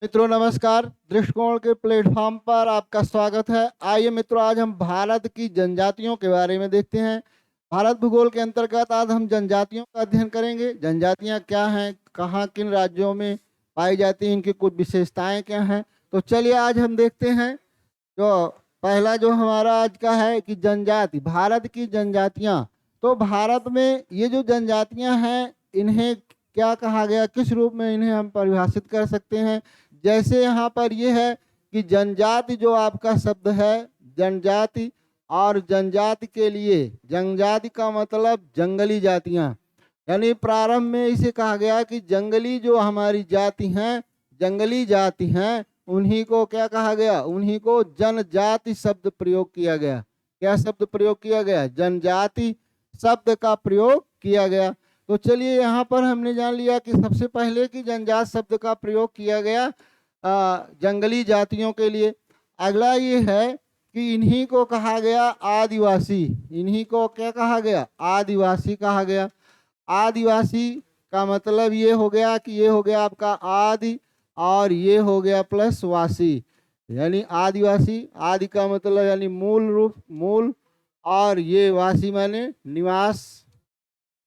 मित्रों नमस्कार। दृष्टिकोण के प्लेटफॉर्म पर आपका स्वागत है। आइए मित्रों, आज हम भारत की जनजातियों के बारे में देखते हैं। भारत भूगोल के अंतर्गत आज हम जनजातियों का अध्ययन करेंगे। जनजातियां क्या हैं, कहाँ किन राज्यों में पाई जाती हैं, इनकी कुछ विशेषताएं क्या हैं। तो चलिए आज हम देखते हैं। जो पहला जो हमारा आज का है कि जनजाति, भारत की जनजातियां। तो भारत में ये जो जनजातियां हैं, इन्हें क्या कहा गया, किस रूप में इन्हें हम परिभाषित कर सकते हैं। जैसे यहाँ पर ये है कि जनजाति जो आपका शब्द है, जनजाति, और जनजाति के लिए जनजाति का मतलब जंगली जातियां, यानी प्रारंभ में इसे कहा गया कि जंगली जो हमारी जाति हैं, जंगली जाति हैं, उन्हीं को क्या कहा गया, उन्हीं को जनजाति शब्द प्रयोग किया गया। क्या शब्द प्रयोग किया गया? जनजाति शब्द का प्रयोग किया गया। तो चलिए यहाँ पर हमने जान लिया कि सबसे पहले की जनजाति शब्द का प्रयोग किया गया जंगली जातियों के लिए। अगला ये है कि इन्हीं को कहा गया आदिवासी। इन्हीं को क्या कहा गया? आदिवासी कहा गया। आदिवासी का मतलब ये हो गया कि ये हो गया आपका आदि, और ये हो गया प्लस वासी, यानी आदिवासी। आदि का मतलब यानी मूल रूप, मूल, और ये वासी माने निवास।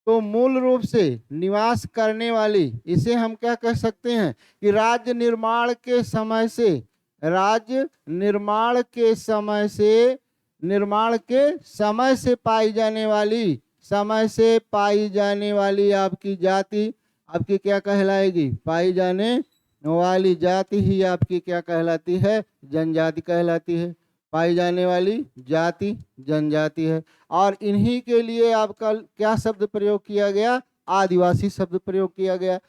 तो मूल रूप से निवास करने वाली, इसे हम क्या कह सकते हैं कि राज्य निर्माण के समय से, राज्य निर्माण के समय से, निर्माण के समय से पाई जाने वाली, समय से पाई जाने वाली आपकी जाति आपकी क्या कहलाएगी? पाई जाने वाली जाति ही आपकी क्या कहलाती है? जनजाति कहलाती है। पाई जाने वाली जाति जनजाति है। और इन्हीं के लिए आपका क्या शब्द प्रयोग किया गया? आदिवासी शब्द प्रयोग किया गया।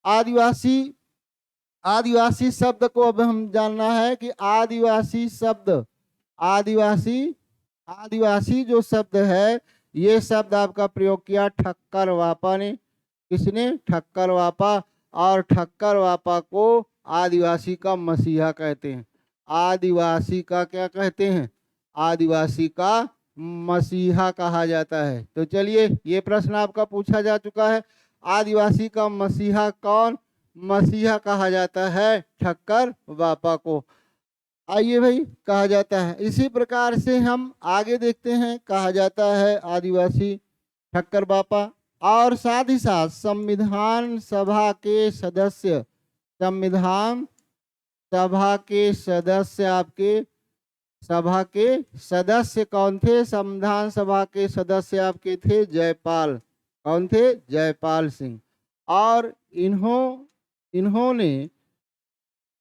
आदिवासी, आदिवासी शब्द को अब हम जानना है कि आदिवासी शब्द, आदिवासी, आदिवासी जो शब्द है, ये शब्द आपका प्रयोग किया ठक्कर वापा ने। किसने? ठक्कर वापा। और ठक्कर वापा को आदिवासी का मसीहा कहते हैं। आदिवासी का क्या कहते हैं? आदिवासी का मसीहा कहा जाता है। तो चलिए, ये प्रश्न आपका पूछा जा चुका है, आदिवासी का मसीहा कौन? मसीहा कहा जाता है ठक्कर वापा को। आइए भाई, कहा जाता है। इसी प्रकार से हम आगे देखते हैं, कहा जाता है आदिवासी ठक्कर बापा। और साथ ही साथ संविधान सभा के सदस्य, संविधान सभा के सदस्य आपके, सभा के सदस्य कौन थे? संविधान सभा के सदस्य आपके थे जयपाल। कौन थे? जयपाल सिंह। और इन्होंने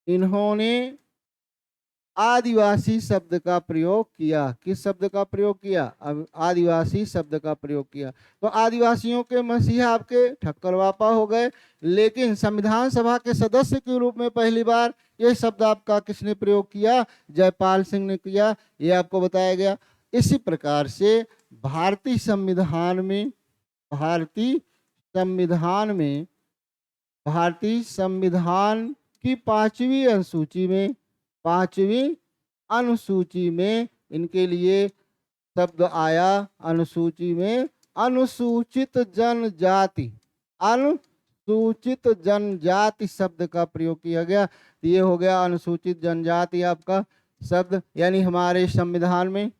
इन्होंने आदिवासी शब्द का प्रयोग किया। किस शब्द का प्रयोग किया? अब आदिवासी शब्द का प्रयोग किया। तो आदिवासियों के मसीहा आपके ठक्कर वापा हो गए। लेकिन संविधान सभा के सदस्य के रूप में पहली बार यह शब्द आपका किसने प्रयोग किया? जयपाल सिंह ने किया। यह आपको बताया गया। इसी प्रकार से भारतीय संविधान में, भारतीय संविधान में, भारतीय संविधान की 5वीं अनुसूची में, 5वीं अनुसूची में इनके लिए शब्द आया। अनुसूची में अनुसूचित जनजाति, अनुसूचित जनजाति शब्द का प्रयोग किया गया। तो ये हो गया अनुसूचित जनजाति आपका शब्द, यानी हमारे संविधान में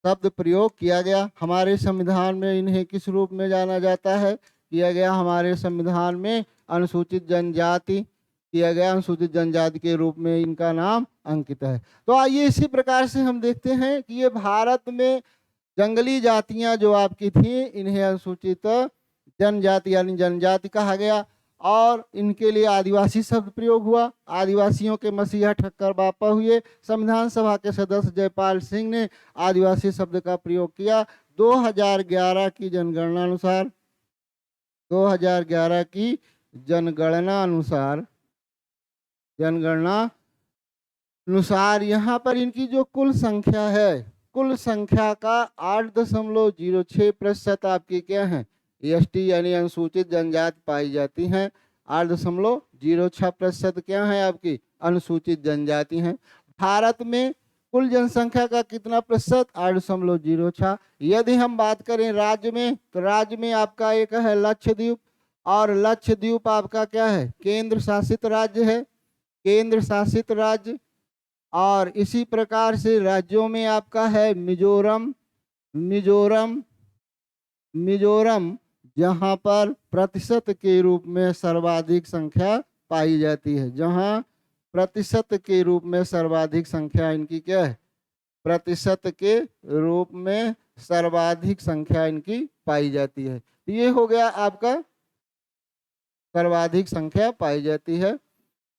शब्द प्रयोग किया गया। हमारे संविधान में इन्हें किस रूप में जाना जाता है? किया गया हमारे संविधान में अनुसूचित जनजाति किया गया, अनुसूचित जनजाति के रूप में इनका नाम अंकित है। तो आइए इसी प्रकार से हम देखते हैं कि ये भारत में जंगली जातियां जो आपकी थी, इन्हें अनुसूचित जनजाति यानी जनजाति कहा गया। और इनके लिए आदिवासी शब्द प्रयोग हुआ। आदिवासियों के मसीहा ठक्कर बापा हुए। संविधान सभा के सदस्य जयपाल सिंह ने आदिवासी शब्द का प्रयोग किया। 2011 की जनगणना अनुसार, 2011 की जनगणना अनुसार, जनगणना अनुसार यहाँ पर इनकी जो कुल संख्या है, कुल संख्या का 8.06% आपकी क्या है? एसटी यानी अनुसूचित जनजाति पाई जाती हैं। 8.06% क्या है आपकी? अनुसूचित जनजाति हैं। भारत में कुल जनसंख्या का कितना प्रतिशत? 8.06। यदि हम बात करें राज्य में, तो राज्य में आपका एक है लक्षद्वीप, और लक्षद्वीप आपका क्या है? केंद्र शासित राज्य है। केंद्र शासित राज्य। और इसी प्रकार से राज्यों में आपका है मिजोरम, मिजोरम, मिजोरम, जहां पर प्रतिशत के रूप में सर्वाधिक संख्या पाई जाती है। जहां प्रतिशत के रूप में सर्वाधिक संख्या इनकी क्या है, प्रतिशत के रूप में सर्वाधिक संख्या इनकी पाई जाती है। ये हो गया आपका सर्वाधिक संख्या पाई जाती है।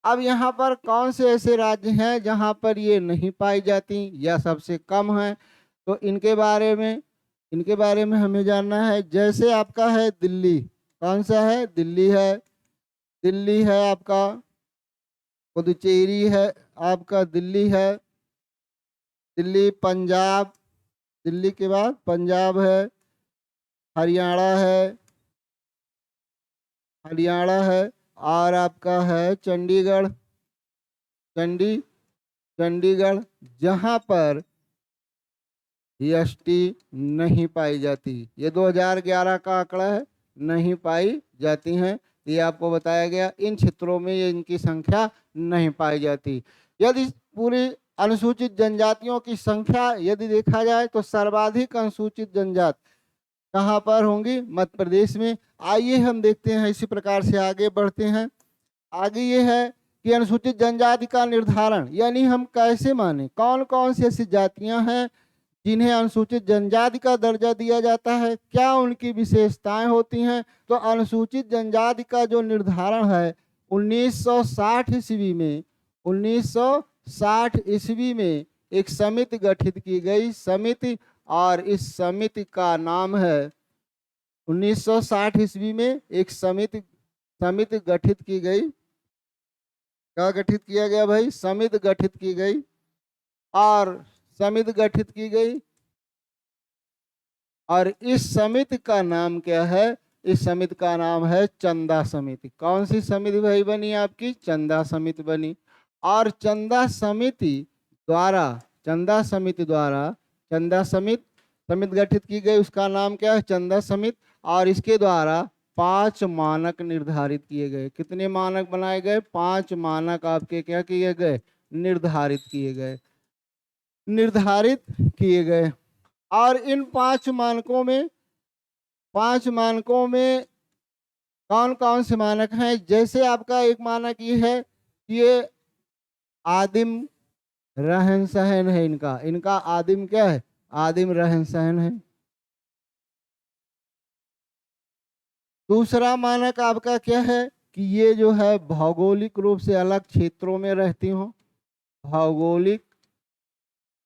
अब यहाँ पर कौन से ऐसे राज्य हैं जहाँ पर ये नहीं पाई जाती या सबसे कम है, तो इनके बारे में हमें जानना है। जैसे आपका है दिल्ली, कौन सा है, दिल्ली है, दिल्ली है आपका, पुदुचेरी है आपका, दिल्ली है, दिल्ली, पंजाब, दिल्ली के बाद पंजाब है, हरियाणा है, हरियाणा है, और आपका है चंडीगढ़, चंडीगढ़, जहाँ पर जीएसटी नहीं पाई जाती। ये 2011 का आंकड़ा है, नहीं पाई जाती हैं। ये आपको बताया गया, इन क्षेत्रों में ये इनकी संख्या नहीं पाई जाती। यदि पूरी अनुसूचित जनजातियों की संख्या यदि देखा जाए तो सर्वाधिक अनुसूचित जनजाति कहाँ पर होंगी, मध्य प्रदेश में। आइए हम देखते हैं, इसी प्रकार से आगे बढ़ते हैं। आगे ये है कि अनुसूचित जनजाति का निर्धारण, यानी हम कैसे माने, कौन कौन सी ऐसी जातियां हैं जिन्हें अनुसूचित जनजाति का दर्जा दिया जाता है, क्या उनकी विशेषताएं होती हैं। तो अनुसूचित जनजाति का जो निर्धारण है 1960 ईस्वी में, 1960 ईस्वी में एक समिति गठित की गई, समिति, और इस समिति का नाम है, 1960 ईस्वी में एक समिति गठित की गई। क्या गठित किया गया भाई, समिति गठित की गई, और समिति गठित की गई, और इस समिति का नाम क्या है, इस समिति का नाम है चंदा समिति। कौन सी समिति भाई बनी आपकी, चंदा समिति बनी। और चंदा समिति द्वारा समिति गठित की गई, उसका नाम क्या है, चंदा समिति। और इसके द्वारा 5 मानक निर्धारित किए गए। कितने मानक बनाए गए, 5 मानक आपके क्या किए गए, निर्धारित किए गए। और इन 5 मानकों में कौन कौन से मानक हैं। जैसे आपका एक मानक ये है कि ये आदिम रहन सहन है, इनका आदिम क्या है, आदिम रहन सहन है। दूसरा मानक आपका क्या है कि ये जो है भौगोलिक रूप से अलग क्षेत्रों में रहती हो, भौगोलिक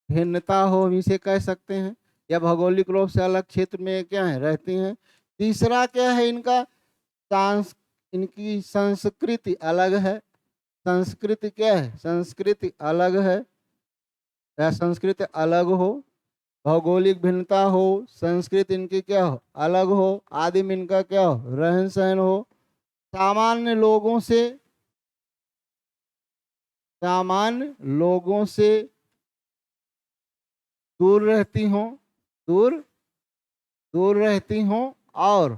भिन्नता हो, हम इसे कह सकते हैं, या भौगोलिक रूप से अलग क्षेत्र में क्या है, रहती हैं। तीसरा क्या है, इनकी संस्कृति अलग है। संस्कृति क्या है, संस्कृति अलग है, या संस्कृति अलग हो, भौगोलिक भिन्नता हो, संस्कृति इनकी क्या हो, अलग हो, आदिम इनका क्या हो, रहन सहन हो, सामान्य लोगों से दूर रहती हो, और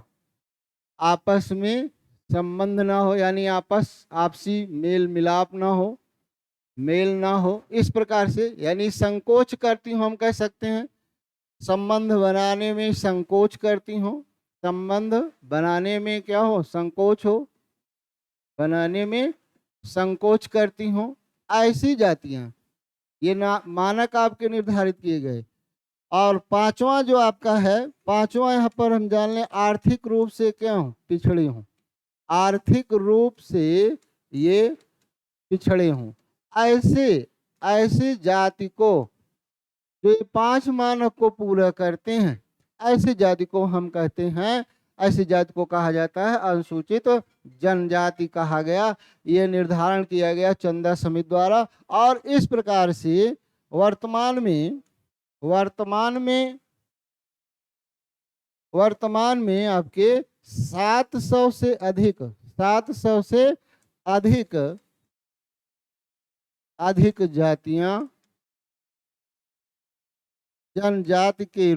आपस में संबंध ना हो, यानी आपसी मेल मिलाप ना हो, इस प्रकार से, यानी संकोच करती हूँ, हम कह सकते हैं संबंध बनाने में संकोच करती हूँ, संबंध बनाने में क्या हो, संकोच हो, बनाने में संकोच करती हूँ, ऐसी जातियां, ये मानक आपके निर्धारित किए गए। और पांचवा जो आपका है, पांचवा यहाँ पर हम जान लें, आर्थिक रूप से क्या हूँ, पिछड़ी हूँ, आर्थिक रूप से ये पिछड़े हूँ। ऐसे जाति को, जो 5 मानक को पूरा करते हैं, ऐसे जाति को हम कहते हैं, ऐसी जाति को कहा जाता है अनुसूचित जनजाति कहा गया। ये निर्धारण किया गया चंदा समिति द्वारा। और इस प्रकार से वर्तमान में आपके 700 से अधिक जातियां जनजाति के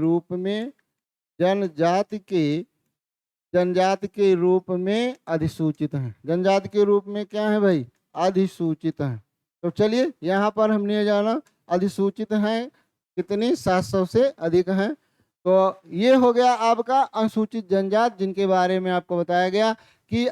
रूप में अधिसूचित हैं। जनजाति के रूप में क्या है भाई, अधिसूचित हैं। तो चलिए यहाँ पर हमने जाना अधिसूचित हैं कितनी, 700 से अधिक हैं। तो ये हो गया आपका अनुसूचित जनजाति, जिनके बारे में आपको बताया गया कि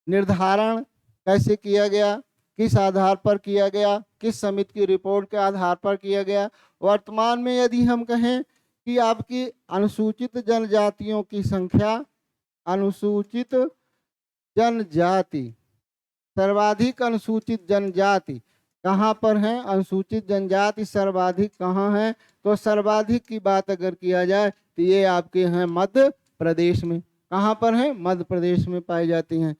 निर्धारण कैसे किया गया, किस आधार पर किया गया, किस समिति की रिपोर्ट के आधार पर किया गया। वर्तमान में यदि हम कहें कि आपकी अनुसूचित जनजातियों की संख्या, अनुसूचित जनजाति, सर्वाधिक अनुसूचित जनजाति कहाँ पर है, अनुसूचित जनजाति सर्वाधिक कहाँ है, तो सर्वाधिक की बात अगर किया जाए तो ये आपके हैं मध्य प्रदेश में। कहाँ पर है, मध्य प्रदेश में पाई जाती हैं।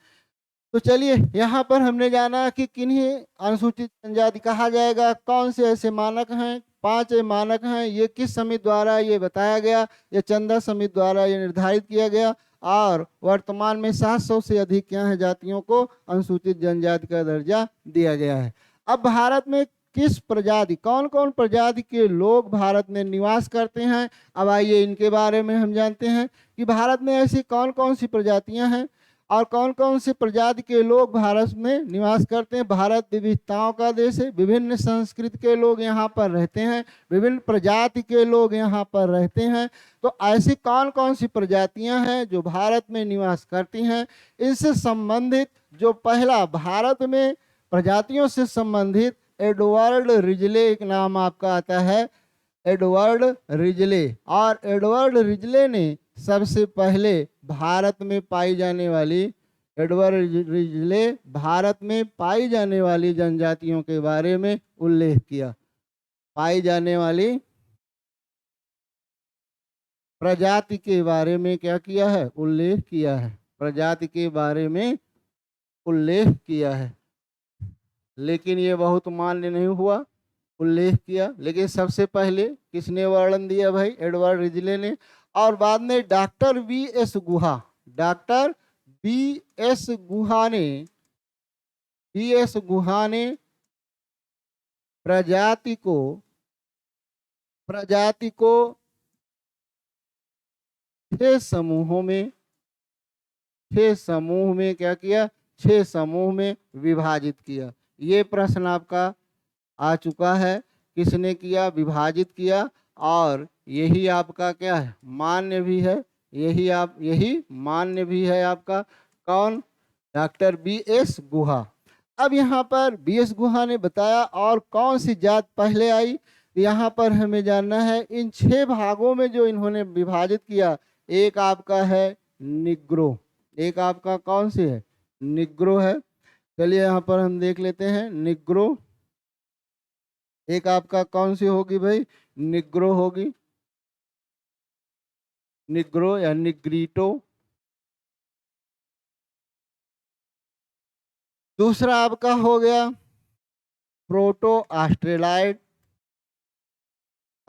तो चलिए यहाँ पर हमने जाना कि किन्हीं अनुसूचित जनजाति कहा जाएगा, कौन से ऐसे मानक हैं, 5 मानक हैं। ये किस समिति द्वारा ये बताया गया, ये चंदा समिति द्वारा ये निर्धारित किया गया। और वर्तमान में 700 से अधिक क्या है जातियों को अनुसूचित जनजाति का दर्जा दिया गया है। अब भारत में किस प्रजाति, कौन कौन प्रजाति के लोग भारत में निवास करते हैं, अब आइए इनके बारे में हम जानते हैं कि भारत में ऐसी कौन कौन सी प्रजातियां हैं और कौन कौन सी प्रजाति के लोग भारत में निवास करते हैं। भारत विविधताओं का देश है, विभिन्न संस्कृति के लोग यहाँ पर रहते हैं, विभिन्न प्रजाति के लोग यहाँ पर रहते हैं। तो ऐसी कौन कौन सी प्रजातियां हैं जो भारत में निवास करती हैं, इनसे संबंधित जो पहला भारत में प्रजातियों से संबंधित एडवर्ड रिजले एक नाम आपका आता है, एडवर्ड रिजले। और एडवर्ड रिजले ने सबसे पहले भारत में पाई जाने वाली, एडवर्ड रिजले भारत में पाई जाने वाली जनजातियों के बारे में उल्लेख किया, पाई जाने वाली प्रजाति के बारे में क्या किया है, उल्लेख किया है, प्रजाति के बारे में उल्लेख किया है। लेकिन ये बहुत मान्य नहीं हुआ, उल्लेख किया, लेकिन सबसे पहले किसने वर्णन दिया भाई, एडवर्ड रिजले ने। और बाद में डॉक्टर बी एस गुहा, डॉक्टर बी एस गुहा ने प्रजाति को 6 समूहों में, 6 समूह में क्या किया, 6 समूह में विभाजित किया। ये प्रश्न आपका आ चुका है, किसने किया, विभाजित किया। और यही आपका क्या है, मान्य भी है, यही मान्य भी है आपका, कौन, डॉक्टर बी एस गुहा। अब यहाँ पर बी एस गुहा ने बताया और कौन सी जात पहले आई, यहाँ पर हमें जानना है। इन 6 भागों में जो इन्होंने विभाजित किया, एक आपका है निग्रो, एक आपका कौन सी है, निग्रो है। चलिए यहाँ पर हम देख लेते हैं निग्रो, एक आपका कौन सी होगी भाई, निग्रो होगी, निग्रो या निग्रीटो। दूसरा आपका हो गया प्रोटो ऑस्ट्रेलाइड,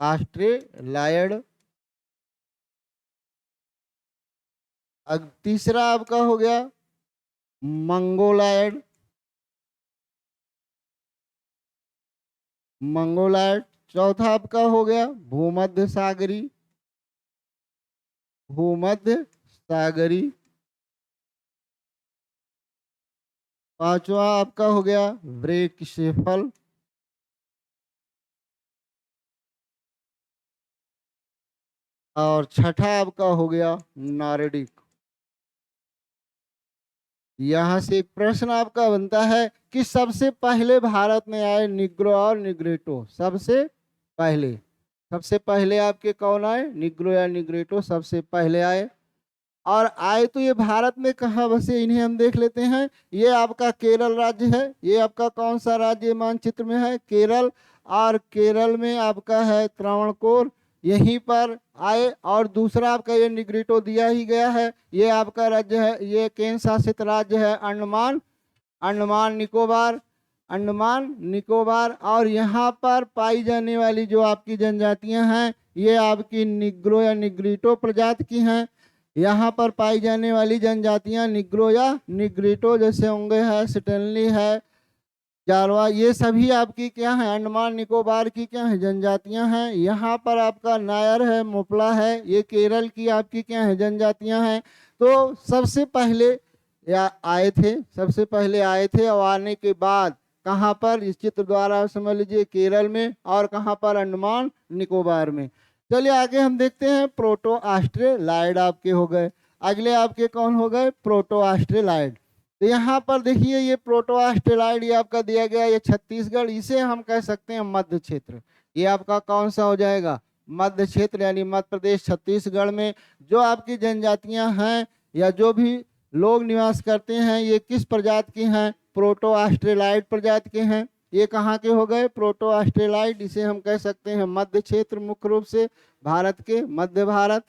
ऑस्ट्रेलाइड। तीसरा आपका हो गया मंगोलायड, मंगोलायड। चौथा आपका हो गया भूमध्य सागरी, भूमध्य सागरी। पांचवा आपका हो गया ब्रेकसेफल। और छठा आपका हो गया नार्डिक। यहाँ से एक प्रश्न आपका बनता है कि सबसे पहले भारत में आए निग्रो और निग्रेटो, सबसे पहले आपके कौन आए, निग्रो या निग्रेटो सबसे पहले आए। और आए तो ये भारत में कहाँ बसे, इन्हें हम देख लेते हैं। ये आपका केरल राज्य है, ये आपका कौन सा राज्य मानचित्र में है, केरल। और केरल में आपका है त्रावणकोर, यहीं पर आए। और दूसरा आपका ये निग्रिटो दिया ही गया है, ये आपका राज्य है, ये केंद्र शासित राज्य है अंडमान, अंडमान निकोबार, अंडमान निकोबार। और यहाँ पर पाई जाने वाली जो आपकी जनजातियां हैं, ये आपकी निग्रो या निग्रिटो प्रजाति की हैं। यहाँ पर पाई जाने वाली जनजातियां निग्रो या निग्रिटो, जैसे ओंगे है, स्टेनली है, जारवा, ये सभी आपकी क्या है, अंडमान निकोबार की क्या है, जनजातियां हैं। यहाँ पर आपका नायर है, मोपला है, ये केरल की आपकी क्या है, जनजातियां हैं। तो सबसे पहले या आए थे, सबसे पहले आए थे और आने के बाद कहाँ पर, इस चित्र द्वारा समझ लीजिए केरल में, और कहाँ पर, अंडमान निकोबार में। चलिए आगे हम देखते हैं, प्रोटो ऑस्ट्रेलाइड आपके हो गए। अगले आपके कौन हो गए, प्रोटो ऑस्ट्रेलाइड। तो यहाँ पर देखिए ये प्रोटो ऑस्ट्रेलाइड ये आपका दिया गया, ये छत्तीसगढ़, इसे हम कह सकते हैं मध्य क्षेत्र। ये आपका कौन सा हो जाएगा, मध्य क्षेत्र, यानी मध्य प्रदेश छत्तीसगढ़ में जो आपकी जनजातियां हैं या जो भी लोग निवास करते हैं, ये किस प्रजाति की हैं, प्रोटो ऑस्ट्रेलाइड प्रजाति के हैं। ये कहाँ के हो गए, प्रोटो ऑस्ट्रेलाइड, इसे हम कह सकते हैं मध्य क्षेत्र, मुख्य रूप से भारत के मध्य भारत।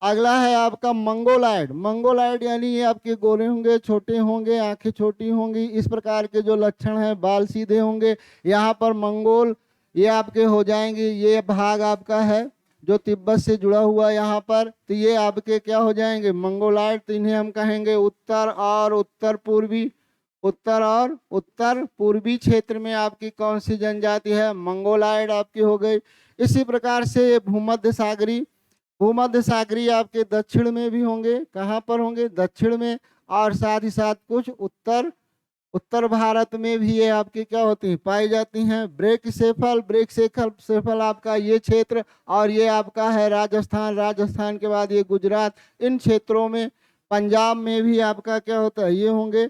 अगला है आपका मंगोलाइड। मंगोलाइड यानी ये आपके गोरे होंगे, छोटे होंगे, आंखें छोटी होंगी, इस प्रकार के जो लक्षण हैं, बाल सीधे होंगे। यहाँ पर मंगोल ये आपके हो जाएंगे, ये भाग आपका है जो तिब्बत से जुड़ा हुआ यहाँ पर, तो ये आपके क्या हो जाएंगे, मंगोलाइड। तो इन्हें हम कहेंगे उत्तर और उत्तर पूर्वी, उत्तर और उत्तर पूर्वी क्षेत्र में आपकी कौन सी जनजाति है, मंगोलाइड आपकी हो गई। इसी प्रकार से ये भूमध्य सागरी, भूमध्य सागरीय आपके दक्षिण में भी होंगे, कहाँ पर होंगे, दक्षिण में, और साथ ही साथ कुछ उत्तर, उत्तर भारत में भी ये आपकी क्या होती हैं, पाई जाती हैं। ब्रेकसेफल, ब्रेकसेफल आपका ये क्षेत्र, और ये आपका है राजस्थान, राजस्थान के बाद ये गुजरात, इन क्षेत्रों में, पंजाब में भी आपका क्या होता है, ये होंगे,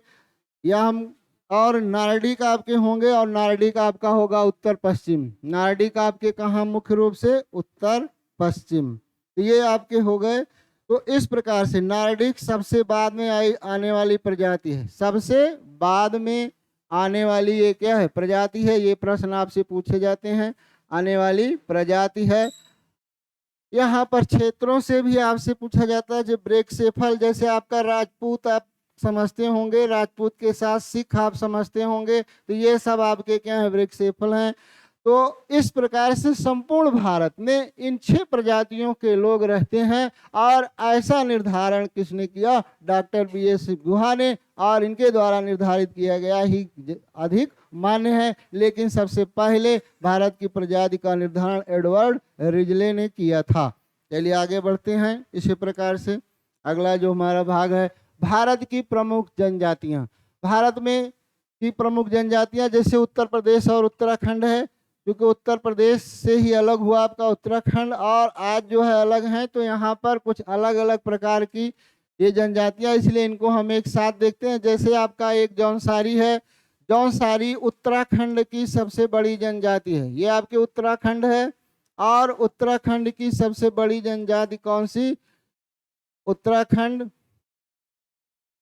या हम, और नार्डिक आपके होंगे, और नार्डिक आपका होगा उत्तर पश्चिम। नार्डिक आपके कहाँ, मुख्य रूप से उत्तर पश्चिम। तो ये आपके हो गए। तो इस प्रकार से नार्डिक सबसे बाद में आने वाली प्रजाति है, सबसे बाद में आने वाली ये क्या है, प्रजाति है। ये प्रश्न आपसे पूछे जाते हैं, आने वाली प्रजाति है। यहाँ पर क्षेत्रों से भी आपसे पूछा जाता है, जो ब्रेकसेफल, जैसे आपका राजपूत आप समझते होंगे, राजपूत के साथ सिख आप समझते होंगे, तो ये सब आपके क्या है, ब्रेकसेफल हैं। तो इस प्रकार से संपूर्ण भारत में इन 6 प्रजातियों के लोग रहते हैं, और ऐसा निर्धारण किसने किया, डॉक्टर BS गुहा ने, और इनके द्वारा निर्धारित किया गया ही अधिक मान्य है। लेकिन सबसे पहले भारत की प्रजाति का निर्धारण एडवर्ड रिजले ने किया था। चलिए आगे बढ़ते हैं। इसी प्रकार से अगला जो हमारा भाग है, भारत की प्रमुख जनजातियां। भारत में की प्रमुख जनजातियां, जैसे उत्तर प्रदेश और उत्तराखंड है, क्योंकि उत्तर प्रदेश से ही अलग हुआ आपका उत्तराखंड, और आज जो है अलग हैं, तो यहाँ पर कुछ अलग अलग प्रकार की ये जनजातियां, इसलिए इनको हम एक साथ देखते हैं। जैसे आपका एक जौनसारी है, जौनसारी उत्तराखंड की सबसे बड़ी जनजाति है, ये आपके उत्तराखंड है। और उत्तराखंड की सबसे बड़ी जनजाति कौन सी, उत्तराखंड,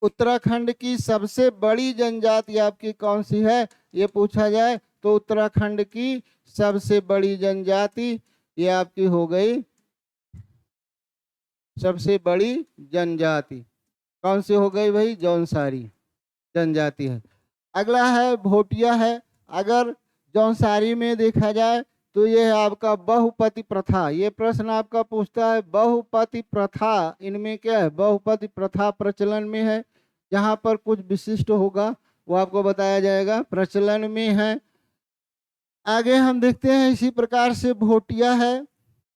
उत्तराखंड की सबसे बड़ी जनजाति आपकी कौन सी है, ये पूछा जाए तो उत्तराखंड की सबसे बड़ी जनजाति ये आपकी हो गई, सबसे बड़ी जनजाति कौन सी हो गई भाई, जौनसारी जनजाति है। अगला है भोटिया है। अगर जौनसारी में देखा जाए तो ये है आपका बहुपति प्रथा। ये प्रश्न आपका पूछता है बहुपति प्रथा, इनमें क्या है, बहुपति प्रथा प्रचलन में है। यहाँ पर कुछ विशिष्ट होगा वो आपको बताया जाएगा, प्रचलन में है। आगे हम देखते हैं इसी प्रकार से भोटिया है।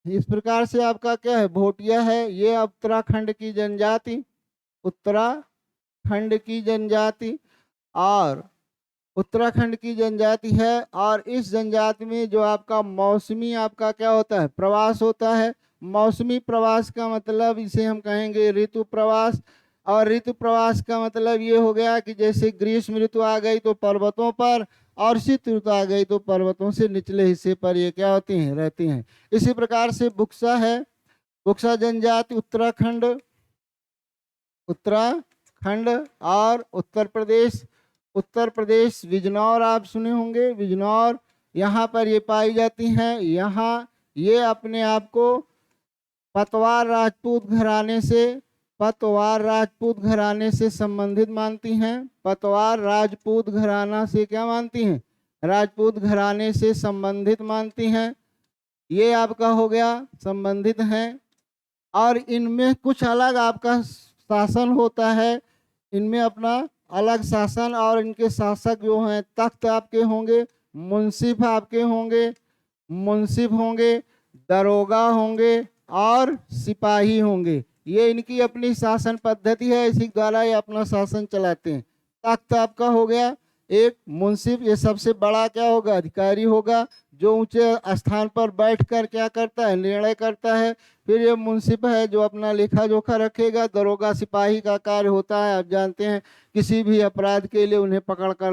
इस प्रकार से आपका क्या है, भोटिया है। ये उत्तराखंड की जनजाति, उत्तराखंड की जनजाति, और उत्तराखंड की जनजाति है। और इस जनजाति में जो आपका मौसमी आपका क्या होता है, प्रवास होता है। मौसमी प्रवास का मतलब इसे हम कहेंगे ऋतु प्रवास। और ऋतु प्रवास का मतलब ये हो गया कि जैसे ग्रीष्म ऋतु आ गई तो पर्वतों पर, और शीत ऋतु आ गई तो पर्वतों से निचले हिस्से पर ये क्या होती हैं, रहती हैं। इसी प्रकार से बुक्सा है। बुक्सा जनजाति उत्तराखंड, उत्तराखंड और उत्तर प्रदेश, उत्तर प्रदेश बिजनौर आप सुने होंगे, बिजनौर, यहाँ पर ये पाई जाती हैं। यहाँ ये अपने आप को पतवार राजपूत घराने से, पतवार राजपूत घराने से संबंधित मानती हैं। पतवार राजपूत घराना से क्या मानती हैं, राजपूत घराने से संबंधित मानती हैं। ये आपका हो गया संबंधित हैं। और इनमें कुछ अलग आपका शासन होता है, इनमें अपना अलग शासन, और इनके शासक जो हैं तख्त आपके होंगे, मुंसिफ आपके होंगे, मुंसिफ होंगे, दरोगा होंगे और सिपाही होंगे। ये इनकी अपनी शासन पद्धति है, इसी द्वारा ये अपना शासन चलाते हैं। तख्त आपका हो गया एक मुंसिफ, ये सबसे बड़ा क्या होगा, अधिकारी होगा, जो ऊंचे स्थान पर बैठकर क्या करता है, निर्णय करता है। फिर ये मुंसिफ है जो अपना लेखा जोखा रखेगा। दरोगा सिपाही का कार्य होता है, आप जानते हैं, किसी भी अपराध के लिए उन्हें पकड़ कर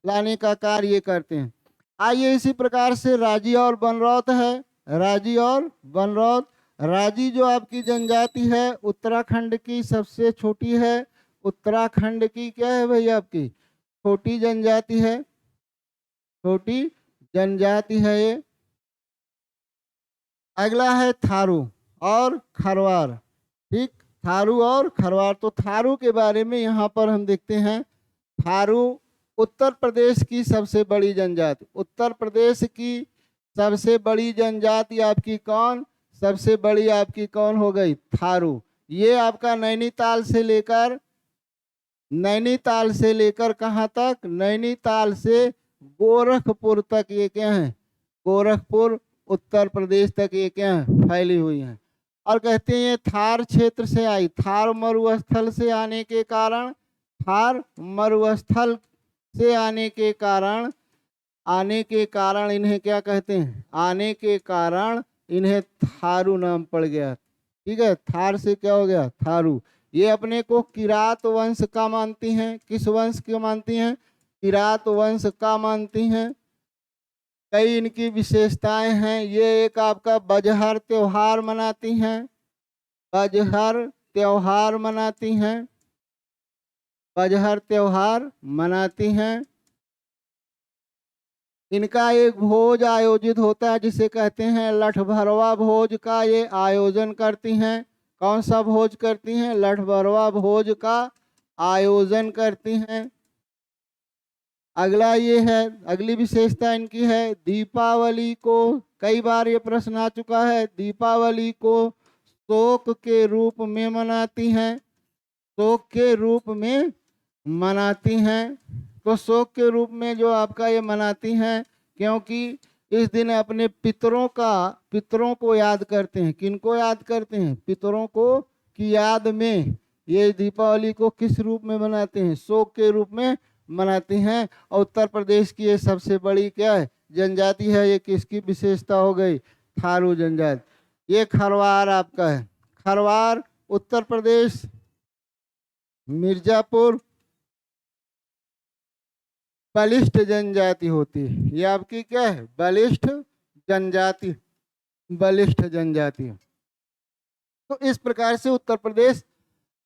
लाने का कार्य ये करते हैं। आइए इसी प्रकार से राजी और बनरौत है। राजी और बनरौत, राजी जो आपकी जनजाति है उत्तराखंड की सबसे छोटी है। उत्तराखंड की क्या है भाई, आपकी छोटी जनजाति है, छोटी जनजाति है ये। अगला है थारू और खरवार। ठीक, थारू और खरवार। तो थारू के बारे में यहाँ पर हम देखते हैं। थारू उत्तर प्रदेश की सबसे बड़ी जनजाति। उत्तर प्रदेश की सबसे बड़ी जनजाति आपकी कौन, सबसे बड़ी आपकी कौन हो गई, थारू। ये आपका नैनीताल से लेकर कहाँ तक, नैनीताल से गोरखपुर तक ये क्या है, गोरखपुर उत्तर प्रदेश तक ये क्या है, फैली हुई हैं। और कहते हैं ये थार क्षेत्र से आई। थार मरुस्थल से आने के कारण, थार मरुस्थल से आने के कारण इन्हें क्या कहते हैं, आने के कारण इन्हें थारू नाम पड़ गया। ठीक है, थार से क्या हो गया, थारू। ये अपने को किरात वंश का मानती हैं। किस वंश की मानती हैं, किरात वंश का मानती हैं। कई इनकी विशेषताएं हैं। ये एक आपका बजहर त्योहार मनाती हैं, बजहर त्योहार मनाती हैं, बजहर त्योहार मनाती हैं। इनका एक भोज आयोजित होता है जिसे कहते हैं लठ भरवा भोज का ये आयोजन करती हैं। कौन सा भोज करती हैं, लठ भरवा भोज का आयोजन करती हैं। अगला ये है, अगली विशेषता इनकी है दीपावली को, कई बार ये प्रश्न आ चुका है, दीपावली को शोक के रूप में मनाती हैं, शोक के रूप में मनाती हैं। तो शोक के रूप में जो आपका ये मनाती हैं, क्योंकि इस दिन अपने पितरों को याद करते हैं। किनको याद करते हैं, पितरों को की याद में ये दीपावली को किस रूप में मनाते हैं, शोक के रूप में मनाती हैं। और उत्तर प्रदेश की ये सबसे बड़ी क्या है, जनजाति है। ये किसकी विशेषता हो गई, थारू जनजाति। ये खरवार आपका है। खरवार उत्तर प्रदेश मिर्जापुर बलिष्ठ जनजाति होती है। ये आपकी क्या है, बलिष्ठ जनजाति, बलिष्ठ जनजाति। तो इस प्रकार से उत्तर प्रदेश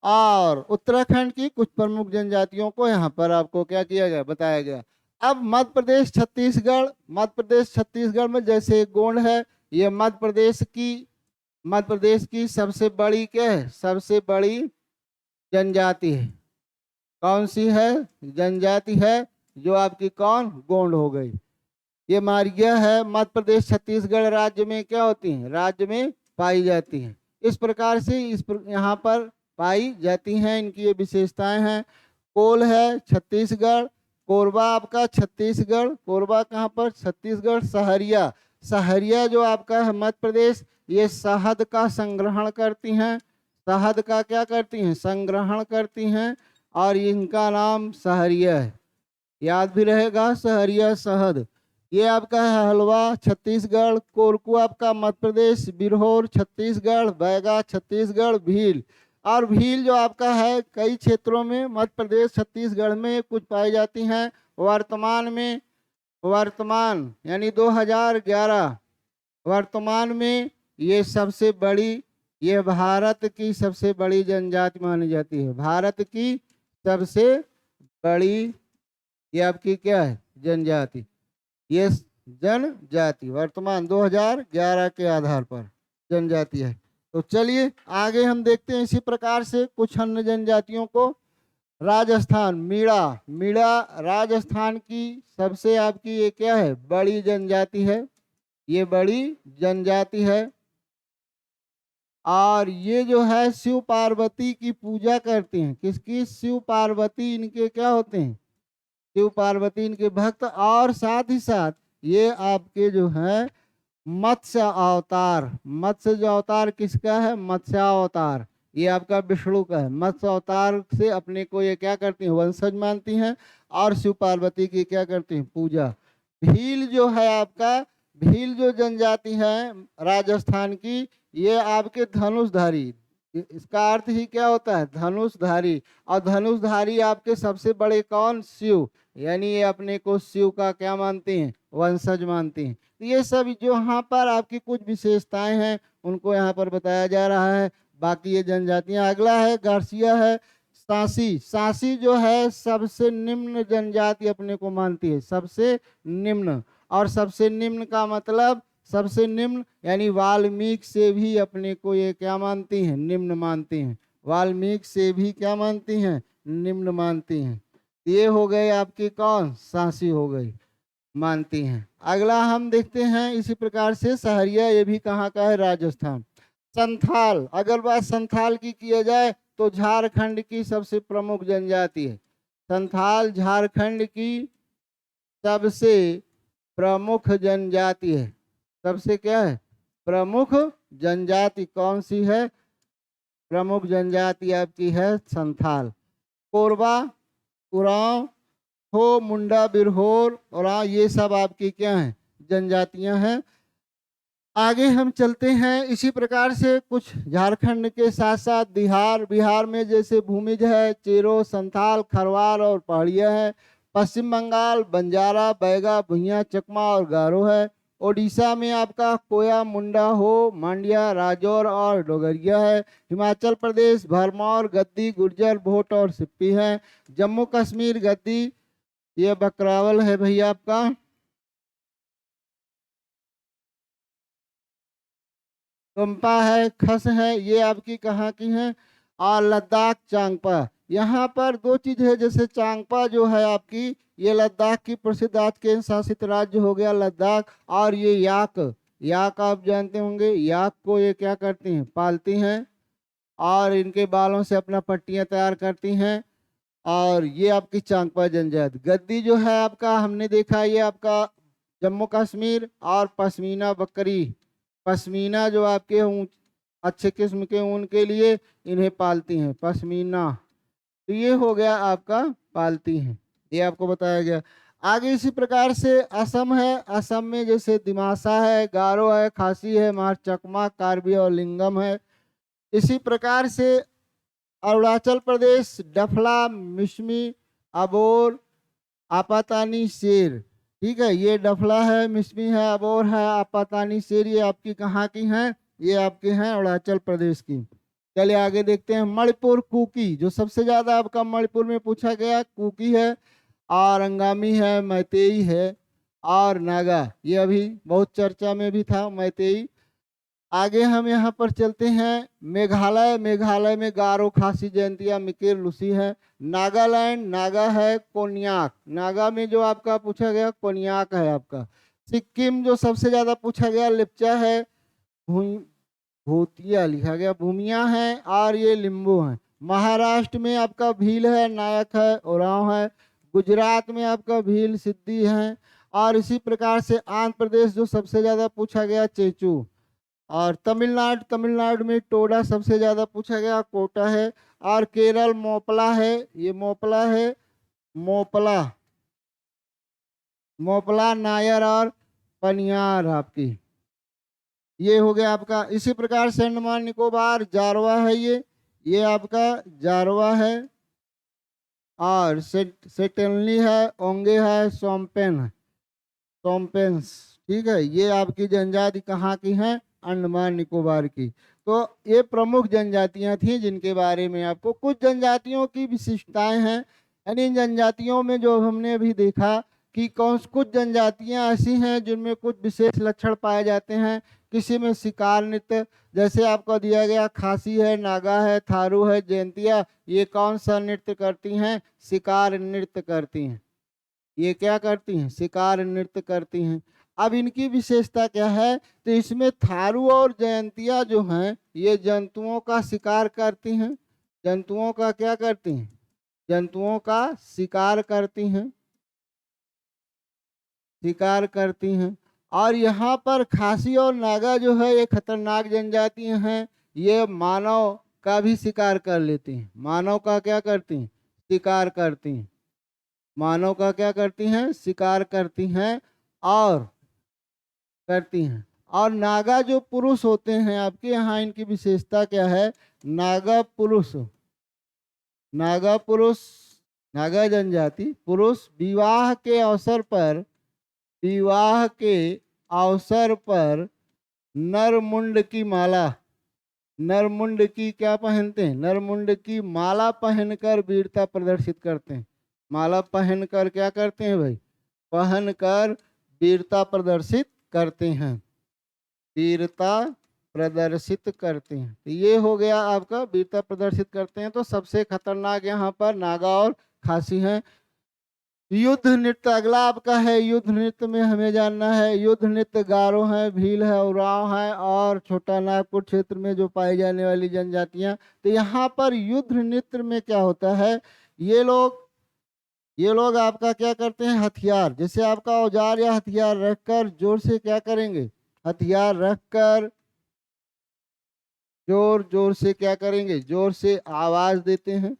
और उत्तराखंड की कुछ प्रमुख जनजातियों को यहाँ पर आपको क्या किया गया, बताया गया। अब मध्य प्रदेश छत्तीसगढ़, मध्य प्रदेश छत्तीसगढ़ में जैसे गोंड है, ये मध्य प्रदेश की सबसे बड़ी क्या है, सबसे बड़ी जनजाति है। कौन सी है, जनजाति है जो आपकी कौन, गोंड हो गई। ये मारिया है, मध्य प्रदेश छत्तीसगढ़ राज्य में क्या होती हैं, राज्य में पाई जाती हैं। इस प्रकार से यहाँ पर पाई जाती हैं, इनकी ये विशेषताएं हैं। कोल है छत्तीसगढ़, कोरबा आपका छत्तीसगढ़, कोरबा कहाँ पर, छत्तीसगढ़। सहरिया, सहरिया जो आपका है मध्य प्रदेश, ये शहद का संग्रहण करती हैं, शहद का क्या करती हैं, संग्रहण करती हैं, और इनका नाम सहरिया है, याद भी रहेगा, सहरिया शहद। ये आपका है हलवा छत्तीसगढ़, कोरकू आपका मध्य प्रदेश, बिरहोर छत्तीसगढ़, बैगा छत्तीसगढ़, भील। और भील जो आपका है कई क्षेत्रों में मध्य प्रदेश छत्तीसगढ़ में कुछ पाई जाती हैं। वर्तमान यानी 2011 वर्तमान में ये सबसे बड़ी, ये भारत की सबसे बड़ी जनजाति मानी जाती है। भारत की सबसे बड़ी ये आपकी क्या है, जनजाति, ये जनजाति वर्तमान 2011 के आधार पर जनजाति है। तो चलिए आगे हम देखते हैं इसी प्रकार से कुछ अन्य जनजातियों को। राजस्थान, मीणा राजस्थान की सबसे आपकी ये क्या है, बड़ी जनजाति है, ये बड़ी जनजाति है। और ये जो है शिव पार्वती की पूजा करते हैं। किसकी, शिव पार्वती इनके क्या होते हैं, शिव पार्वती इनके भक्त। और साथ ही साथ ये आपके जो है मत्स्य अवतार, मत्स्य जो अवतार किसका है, मत्स्य अवतार, ये आपका विष्णु का है। मत्स्य अवतार से अपने को ये क्या करती हैं, वंशज मानती हैं और शिव पार्वती की क्या करती हैं, पूजा। भील जो है आपका, भील जो जनजाति है राजस्थान की, ये आपके धनुषधारी, इसका अर्थ ही क्या होता है, धनुषधारी। और धनुषधारी आपके सबसे बड़े कौन, शिव, यानी ये अपने को शिव का क्या मानते हैं, वंशज मानते हैं। तो ये सब जो यहाँ पर आपकी कुछ विशेषताएं हैं उनको यहाँ पर बताया जा रहा है। बाकी ये जनजातियां, अगला है गार्सिया है, सांसी। सांसी जो है सबसे निम्न जनजाति अपने को मानती है, सबसे निम्न। और सबसे निम्न का मतलब, सबसे निम्न यानी वाल्मीकि से भी अपने को ये क्या मानती हैं, निम्न मानती हैं। वाल्मीकि से भी क्या मानती हैं, निम्न मानती हैं। ये हो गए आपकी कौन, सांसी हो गई, मानती हैं। अगला हम देखते हैं इसी प्रकार से सहरिया, ये भी कहाँ का है, राजस्थान। संथाल, अगर बात संथाल की किया जाए तो झारखंड की सबसे प्रमुख जनजाति है। संथाल झारखंड की सबसे प्रमुख जनजाति है। सबसे क्या है, प्रमुख जनजाति कौन सी है, प्रमुख जनजाति आपकी है संथाल। कोरबा, उरांव, हो, मुंडा, बिरहोर और ये सब आपकी क्या हैं, जनजातियां हैं। आगे हम चलते हैं इसी प्रकार से कुछ झारखंड के साथ साथ बिहार। बिहार में जैसे भूमिज है, चेरो, संथाल, खरवार और पहाड़िया है। पश्चिम बंगाल बंजारा, बैगा, भुइयां, चकमा और गारो है। ओडिशा में आपका कोया, मुंडा, हो, मांड्या, राजौर और डोगरिया है। हिमाचल प्रदेश भरमौर, गद्दी, गुर्जर, भोट और सिप्पी है। जम्मू कश्मीर गद्दी, ये बकरावल है भैया आपका। कंपा है, खस है, ये आपकी कहाँ की है, और लद्दाख चांगपा। यहाँ पर दो चीज है, जैसे चांगपा जो है आपकी, ये लद्दाख की प्रसिद्ध आज केंद्र शासित राज्य हो गया लद्दाख। और ये याक, याक आप जानते होंगे, याक को ये क्या करती हैं, पालती हैं और इनके बालों से अपना पट्टियां तैयार करती हैं। और ये आपकी चांगपा जनजाति। गद्दी जो है आपका, हमने देखा ये आपका जम्मू कश्मीर। और पश्मीना बकरी, पश्मीना जो आपके अच्छे किस्म के ऊन के लिए इन्हें पालती हैं, पश्मीना। तो ये हो गया आपका पालती हैं, ये आपको बताया गया। आगे इसी प्रकार से असम है। असम में जैसे दिमासा है, गारो है, खासी है, मार, चकमा, कार्बी और लिंगम है। इसी प्रकार से अरुणाचल प्रदेश डफला, मिश्मी, अबोर, आपातानी, शेर। ठीक है, ये डफला है, मिश्मी है, अबोर है, आपातानी, शेर, ये आपकी कहाँ की हैं, ये आपके हैं अरुणाचल प्रदेश की। चलिए आगे देखते हैं मणिपुर कुकी, जो सबसे ज्यादा आपका मणिपुर में पूछा गया, कुकी है। और अंगामी है, मैतेई है और नागा, ये अभी बहुत चर्चा में भी था मैतेई। आगे हम यहाँ पर चलते हैं मेघालय। मेघालय में गारो, खासी, जयंतिया, मिकिर, लुसी है। नागालैंड, नागा है, कोन्याक, नागा में जो आपका पूछा गया कोन्याक है आपका। सिक्किम जो सबसे ज्यादा पूछा गया लेप्चा है, भूतिया लिखा गया, भूमिया है और ये लिम्बू है। महाराष्ट्र में आपका भील है, नायक है, ओरांव है। गुजरात में आपका भील, सिद्धि है। और इसी प्रकार से आंध्र प्रदेश जो सबसे ज्यादा पूछा गया, चेचू। और तमिलनाडु, तमिलनाडु में टोडा सबसे ज्यादा पूछा गया, कोटा है। और केरल मोपला है, ये मोपला है, मोपला, मोपला, नायर और पनियार आपकी। ये हो गया आपका। इसी प्रकार से अंडमान निकोबार जारवा है, ये आपका जारवा है। और सेटेनली है, ओंगे है, सोमपेन है, सोमपेंस। ठीक है, ये आपकी जनजाति कहाँ की है, अंडमान निकोबार की। तो ये प्रमुख जनजातियां थी जिनके बारे में आपको, कुछ जनजातियों की विशिष्टताएं हैं। यानी इन जनजातियों में जो हमने अभी देखा कि कुछ जनजातियां ऐसी हैं जिनमें कुछ विशेष लक्षण पाए जाते हैं। किसी में शिकार नृत्य, जैसे आपको दिया गया, खासी है, नागा है, थारू है, जयंतिया, ये कौन सा नृत्य करती हैं, शिकार नृत्य करती हैं। ये क्या करती हैं, शिकार नृत्य करती हैं। अब इनकी विशेषता क्या है, तो इसमें थारू और जयंतिया जो हैं ये जंतुओं का शिकार करती हैं। जंतुओं का क्या करती हैं, जंतुओं का शिकार करती हैं, शिकार करती हैं। और यहाँ पर खासी और नागा जो है ये खतरनाक जनजातियां हैं। ये मानव का भी शिकार कर लेती हैं। मानव का क्या करती हैं? शिकार करती हैं। मानव का क्या करती हैं? शिकार करती हैं और करती हैं। और नागा जो पुरुष होते हैं आपके यहाँ, इनकी विशेषता क्या है? नागा पुरुष, नागा पुरुष, नागा जनजाति पुरुष विवाह के अवसर पर, विवाह के अवसर पर नरमुंड की माला, नरमुंड की क्या पहनते हैं? नरमुंड की माला पहनकर वीरता प्रदर्शित करते हैं। माला पहनकर क्या करते हैं भाई? पहनकर वीरता प्रदर्शित करते हैं, वीरता प्रदर्शित करते हैं। तो ये हो गया आपका वीरता प्रदर्शित करते हैं। तो सबसे खतरनाक यहाँ पर नागा और खासी हैं। युद्ध नृत्य अगला आपका है। युद्ध नृत्य में हमें जानना है, युद्ध नृत्य गारो है, भील है, उरांव है और छोटा नागपुर क्षेत्र में जो पाई जाने वाली जनजातियां। तो यहाँ पर युद्ध नृत्य में क्या होता है? ये लोग आपका क्या करते हैं? हथियार, जैसे आपका औजार या हथियार रखकर जोर से क्या करेंगे? हथियार रखकर जोर जोर से क्या करेंगे? जोर से आवाज देते हैं,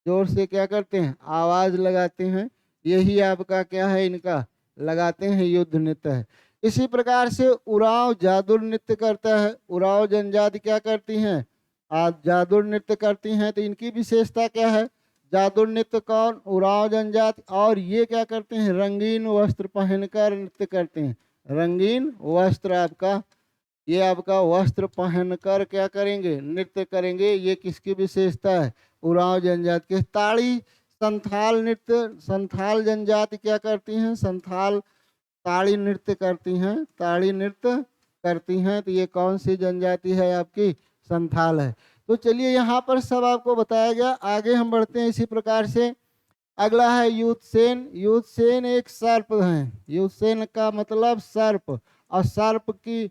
जोर से क्या करते हैं? आवाज लगाते हैं। यही आपका क्या है? इनका लगाते हैं युद्ध नृत्य है। इसी प्रकार से उरांव जादुर नृत्य करता है। उरांव जनजाति क्या करती हैं? आप जादुर नृत्य करती हैं। तो इनकी विशेषता क्या है? जादुर नृत्य कौन? उरांव जनजाति। और ये क्या करते हैं? रंगीन वस्त्र पहनकर नृत्य करते हैं। रंगीन वस्त्र आपका, ये आपका वस्त्र पहनकर क्या करेंगे? नृत्य करेंगे। ये किसकी विशेषता है? उरांव जनजाति के। ताड़ी संथाल नृत्य, संथाल जनजाति क्या करती हैं? संथाल ताड़ी नृत्य करती हैं, ताड़ी नृत्य करती हैं। तो ये कौन सी जनजाति है आपकी? संथाल है। तो चलिए यहाँ पर सब आपको बताया गया। आगे हम बढ़ते हैं इसी प्रकार से। अगला है युद्धसेन। युद्धसेन एक सर्प है। युद्धसेन का मतलब सर्प, और सर्प की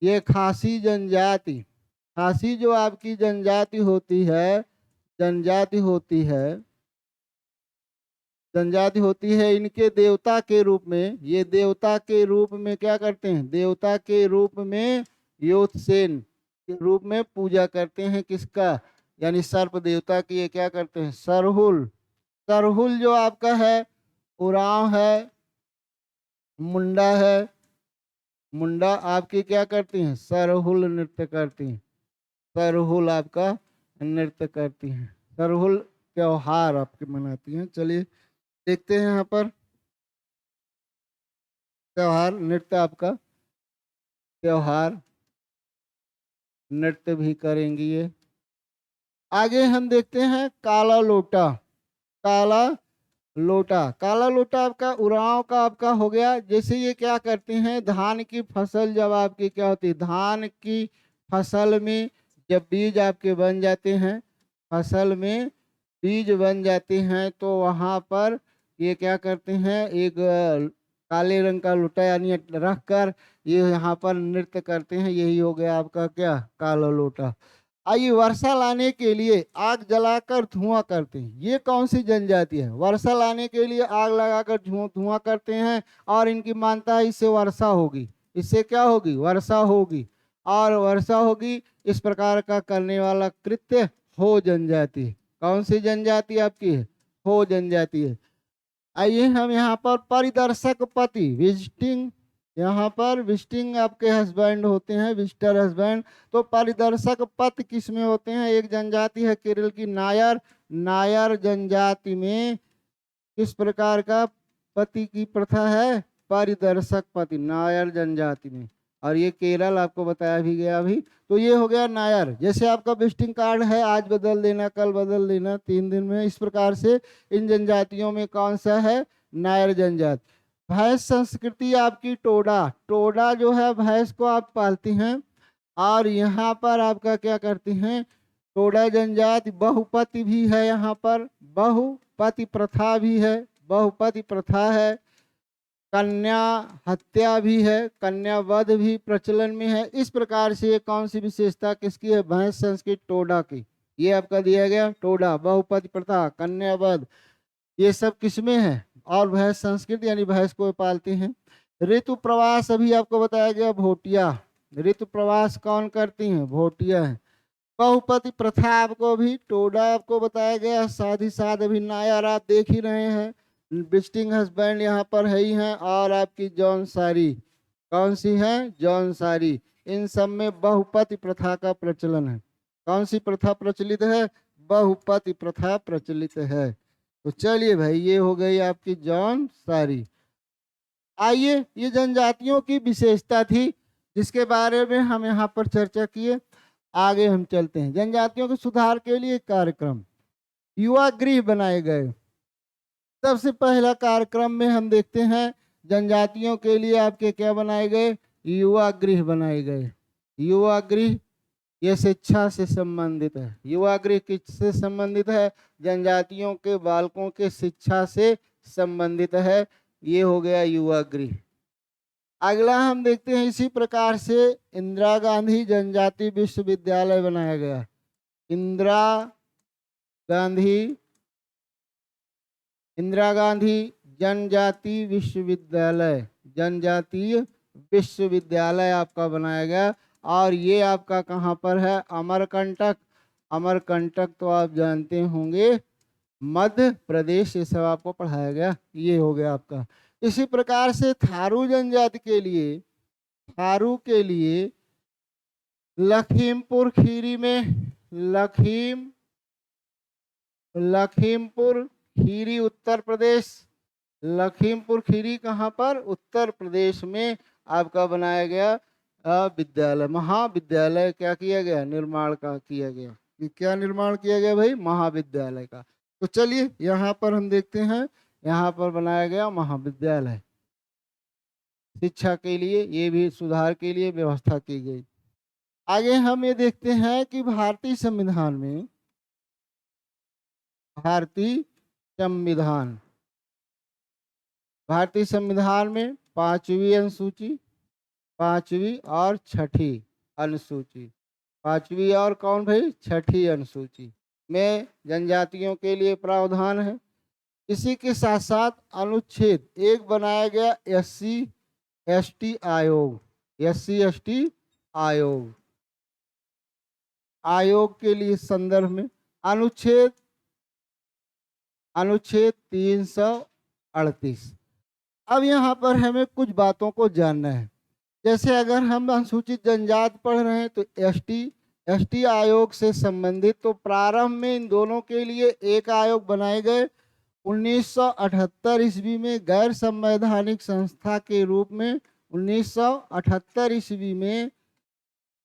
ये खासी जनजाति, खासी जो आपकी जनजाति होती है, जनजाति होती है, जनजाति होती है, इनके देवता के रूप में, ये देवता के रूप में क्या करते हैं? देवता के रूप में युद्धसेन के रूप में पूजा करते हैं। किसका? यानी सर्प देवता की ये क्या करते हैं? सरहुल। सरहुल जो आपका है, उरांव है, मुंडा है, मुंडा आपकी क्या करती हैं? सरहुल नृत्य करती हैं। सरहुल आपका नृत्य करती हैं। सरहुल त्योहार आपके मनाती हैं। चलिए देखते हैं यहाँ पर त्योहार नृत्य, आपका त्योहार नृत्य भी करेंगी ये। आगे हम देखते हैं काला लोटा। काला लोटा, काला लोटा आपका उरांव का आपका हो गया। जैसे ये क्या करते हैं? धान की फसल जब आपकी क्या होती है? धान की फसल में जब बीज आपके बन जाते हैं, फसल में बीज बन जाते हैं, तो वहाँ पर ये क्या करते हैं? एक काले रंग का लोटा यानी रख कर ये यहाँ पर नृत्य करते हैं। यही हो गया आपका क्या? काला लोटा। आइए, वर्षा लाने के लिए आग जलाकर धुआं करते हैं। ये कौन सी जनजाति है? वर्षा लाने के लिए आग लगाकर धुआं करते हैं, और इनकी मानता है इससे वर्षा होगी। इससे क्या होगी? वर्षा होगी, और वर्षा होगी। इस प्रकार का करने वाला कृत्य हो जनजाति। कौन सी जनजाति आपकी है? हो जनजाति है। आइए हम यहाँ पर परिदर्शक पति, विजिटिंग, यहाँ पर विजिटिंग आपके हस्बैंड होते हैं, विजिटर हस्बैंड। तो परिदर्शक पति किस में होते हैं? एक जनजाति है केरल की नायर। नायर जनजाति में किस प्रकार का पति की प्रथा है? परिदर्शक पति, नायर जनजाति में। और ये केरल आपको बताया भी गया अभी। तो ये हो गया नायर। जैसे आपका विजिटिंग कार्ड है, आज बदल देना, कल बदल देना, 3 दिन में। इस प्रकार से इन जनजातियों में कौन सा है? नायर जनजाति। भैंस संस्कृति आपकी टोडा। टोडा जो है, भैंस को आप पालती हैं, और यहाँ पर आपका क्या करती हैं? टोडा जनजाति बहुपति भी है। यहाँ पर बहुपति प्रथा भी है, बहुपति प्रथा है। कन्या हत्या भी है, कन्या वध भी प्रचलन में है। इस प्रकार से ये कौन सी विशेषता किसकी है? भैंस संस्कृति टोडा की। ये आपका दिया गया टोडा, बहुपति प्रथा, कन्या वध, ये सब किसमें है? और भैंस संस्कृति यानी भैंस को पालती हैं। ऋतु प्रवास अभी आपको बताया गया, भोटिया। ऋतु प्रवास कौन करती हैं? भोटिया है। बहुपति प्रथा आपको अभी टोडा आपको बताया गया, साथ ही साथ अभी नायर आप देख ही रहे हैं, विजिटिंग हस्बैंड यहाँ पर है ही हैं, और आपकी जौनसारी कौन सी है, जौनसारी। इन सब में बहुपति प्रथा का प्रचलन है। कौन सी प्रथा प्रचलित है, बहुपति प्रथा प्रचलित है। तो चलिए भाई, ये हो गई आपकी जौनसारी। आइए, ये जनजातियों की विशेषता थी जिसके बारे में हम यहाँ पर चर्चा किए। आगे हम चलते हैं। जनजातियों के सुधार के लिए कार्यक्रम, युवा गृह बनाए गए। सबसे पहला कार्यक्रम में हम देखते हैं जनजातियों के लिए आपके क्या बनाए गए, युवा गृह बनाए गए। युवा गृह ये शिक्षा से संबंधित है। युवा गृह किससे संबंधित है, जनजातियों के बालकों के शिक्षा से संबंधित है। ये हो गया युवा गृह। अगला हम देखते हैं, इसी प्रकार से इंदिरा गांधी जनजाति विश्वविद्यालय बनाया गया। इंदिरा गांधी जनजाति विश्वविद्यालय, जनजातीय विश्वविद्यालय आपका बनाया गया। और ये आपका कहाँ पर है, अमरकंटक। अमरकंटक तो आप जानते होंगे मध्य प्रदेश, ये सब आपको पढ़ाया गया। ये हो गया आपका। इसी प्रकार से थारू जनजाति के लिए, थारू के लिए लखीमपुर खीरी में, लखीमपुर खीरी उत्तर प्रदेश, लखीमपुर खीरी कहाँ पर, उत्तर प्रदेश में आपका बनाया गया विद्यालय, महाविद्यालय क्या किया गया, निर्माण का किया गया। क्या निर्माण किया गया भाई, महाविद्यालय का। तो चलिए यहाँ पर हम देखते हैं, यहाँ पर बनाया गया महाविद्यालय। शिक्षा के लिए, ये भी सुधार के लिए व्यवस्था की गई। आगे हम ये देखते हैं कि भारतीय संविधान में, भारतीय संविधान में पांचवी अनुसूची, पांचवी और छठी अनुसूची, पांचवी और कौन भाई, छठी अनुसूची में जनजातियों के लिए प्रावधान है। इसी के साथ साथ अनुच्छेद 1 बनाया गया SC ST आयोग, SC ST आयोग। आयोग के लिए संदर्भ में अनुच्छेद 338। अब यहाँ पर हमें कुछ बातों को जानना है। जैसे अगर हम अनुसूचित जनजाति पढ़ रहे हैं तो ST आयोग से संबंधित, तो प्रारंभ में इन दोनों के लिए एक आयोग बनाए गए 1978 ईस्वी में, गैर संवैधानिक संस्था के रूप में। 1978 ईस्वी में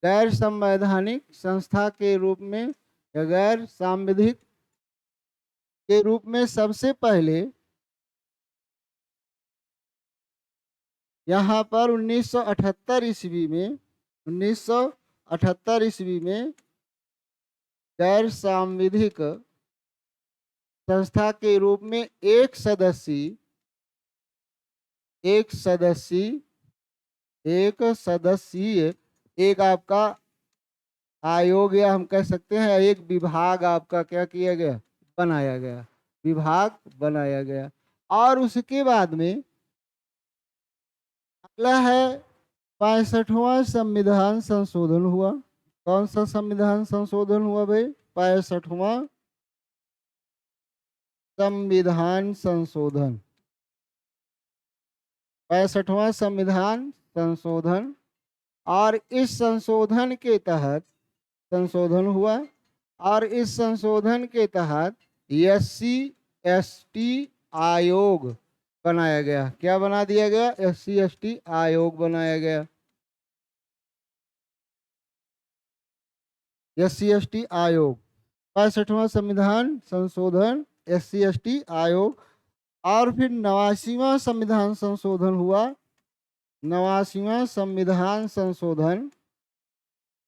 गैर संवैधानिक संस्था के रूप में या गैर सांविधिक के रूप में सबसे पहले यहाँ पर 1978 ईस्वी में गैर सांविधिक संस्था के रूप में एक सदस्यीय एक आपका आयोग, या हम कह सकते हैं एक विभाग आपका क्या किया गया, बनाया गया, विभाग बनाया गया। और उसके बाद में अगला है 65वां संविधान संशोधन हुआ। कौन सा संविधान संशोधन हुआ भाई, 65वां संविधान संशोधन, 65वां संविधान संशोधन। और इस संशोधन के तहत संशोधन हुआ, और इस संशोधन के तहत SC ST आयोग बनाया गया। क्या बना दिया गया, SC ST आयोग बनाया गया। SC ST आयोग, 65वां संविधान संशोधन, SC ST आयोग। और फिर 89वां संविधान संशोधन हुआ, 89वां संविधान संशोधन।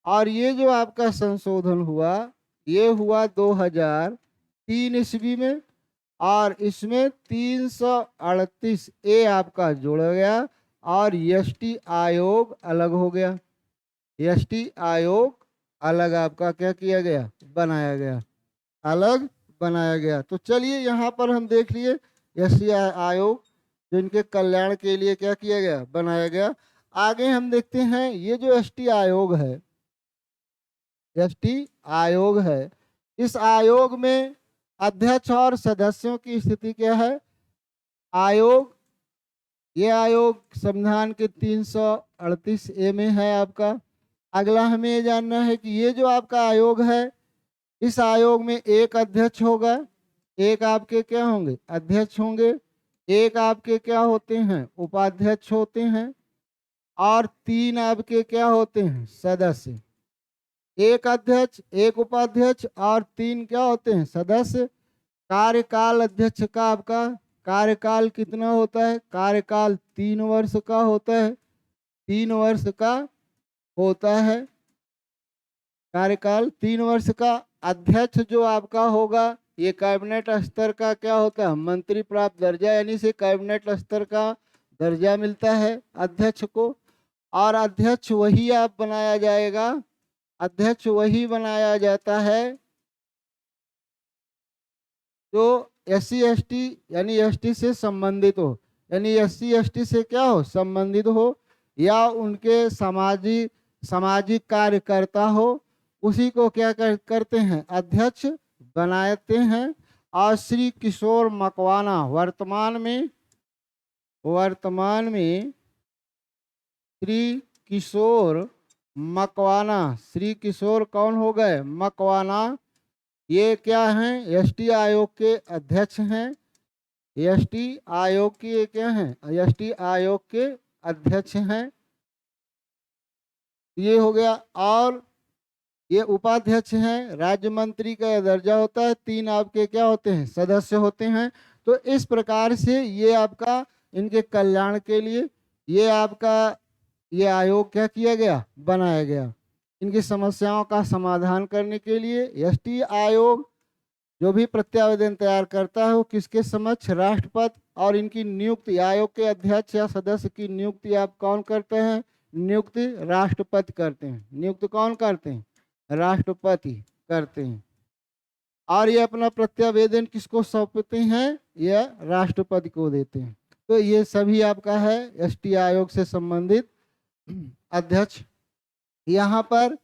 और ये जो आपका संशोधन हुआ, ये हुआ 2003 ईस्वी में, और इसमें 338 ए आपका जोड़ा गया, और ST आयोग अलग हो गया। ST आयोग अलग आपका क्या किया गया, बनाया गया, अलग बनाया गया। तो चलिए यहाँ पर हम देख लिए ST आयोग जिनके कल्याण के लिए क्या किया गया, बनाया गया। आगे हम देखते हैं ये जो ST आयोग है, एसटी आयोग है। इस आयोग में अध्यक्ष और सदस्यों की स्थिति क्या है? आयोग, ये आयोग संविधान के 338 में है आपका। अगला हमें ये जानना है कि ये जो आपका आयोग है, इस आयोग में एक अध्यक्ष होगा, एक आपके क्या होंगे? अध्यक्ष होंगे। एक आपके क्या होते हैं? उपाध्यक्ष होते हैं। और 3 आपके क्या होते हैं? सदस्य। एक अध्यक्ष, एक उपाध्यक्ष और 3 क्या होते हैं? सदस्य। कार्यकाल अध्यक्ष का आपका कार्यकाल कितना होता है? कार्यकाल 3 वर्ष का होता है। 3 वर्ष का होता है कार्यकाल, 3 वर्ष का। अध्यक्ष जो आपका होगा, ये कैबिनेट स्तर का क्या होता है? मंत्री प्राप्त दर्जा, यानी से कैबिनेट स्तर का दर्जा मिलता है अध्यक्ष को। और अध्यक्ष वही आप बनाया जाएगा, अध्यक्ष वही बनाया जाता है जो SC ST यानी ST से संबंधित हो, यानी SC ST से क्या हो? संबंधित हो, या उनके सामाजिक कार्यकर्ता हो, उसी को क्या करते हैं? अध्यक्ष बनाते हैं। और श्री किशोर मकवाना वर्तमान में श्री किशोर मकवाना, श्री किशोर कौन हो गए? मकवाना। ये क्या हैं? ST आयोग के अध्यक्ष हैं। ST आयोग के ये क्या हैं? ST आयोग के अध्यक्ष हैं। ये हो गया। और ये उपाध्यक्ष हैं, राज्य मंत्री का दर्जा होता है। 3 आपके क्या होते हैं? सदस्य होते हैं। तो इस प्रकार से ये आपका इनके कल्याण के लिए ये आपका ये आयोग क्या किया गया? बनाया गया। इनकी समस्याओं का समाधान करने के लिए ST आयोग जो भी प्रत्यावेदन तैयार करता है वो किसके समक्ष? राष्ट्रपति। और इनकी नियुक्ति, आयोग के अध्यक्ष या सदस्य की नियुक्ति आप कौन करते हैं? नियुक्ति राष्ट्रपति करते हैं। नियुक्त कौन करते हैं? राष्ट्रपति करते हैं। और ये अपना प्रत्यावेदन किसको सौंपते हैं? यह राष्ट्रपति को देते हैं। तो ये सभी आपका है ST आयोग से संबंधित अध्यक्ष। यहाँ पर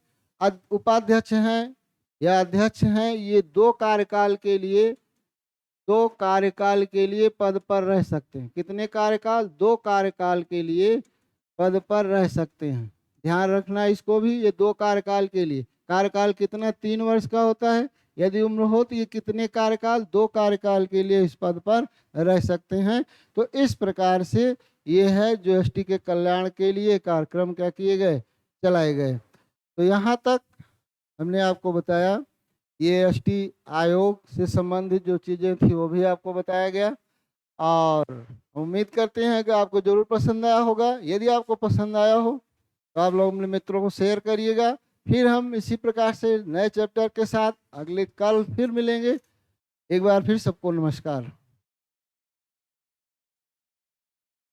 उपाध्यक्ष हैं या अध्यक्ष हैं, ये 2 कार्यकाल के लिए पद पर रह सकते हैं। कितने कार्यकाल? 2 कार्यकाल के लिए पद पर रह सकते हैं। ध्यान रखना इसको भी, ये 2 कार्यकाल के लिए। कार्यकाल कितना? 3 वर्ष का होता है। यदि उम्र हो तो ये कितने कार्यकाल? 2 कार्यकाल के लिए इस पद पर रह सकते हैं। तो इस प्रकार से ये है जो ST के कल्याण के लिए कार्यक्रम क्या किए गए? चलाए गए। तो यहाँ तक हमने आपको बताया, ये ST आयोग से संबंधित जो चीज़ें थी वो भी आपको बताया गया। और उम्मीद करते हैं कि आपको जरूर पसंद आया होगा। यदि आपको पसंद आया हो तो आप लोग अपने मित्रों को शेयर करिएगा। फिर हम इसी प्रकार से नए चैप्टर के साथ अगले कल फिर मिलेंगे। एक बार फिर सबको नमस्कार।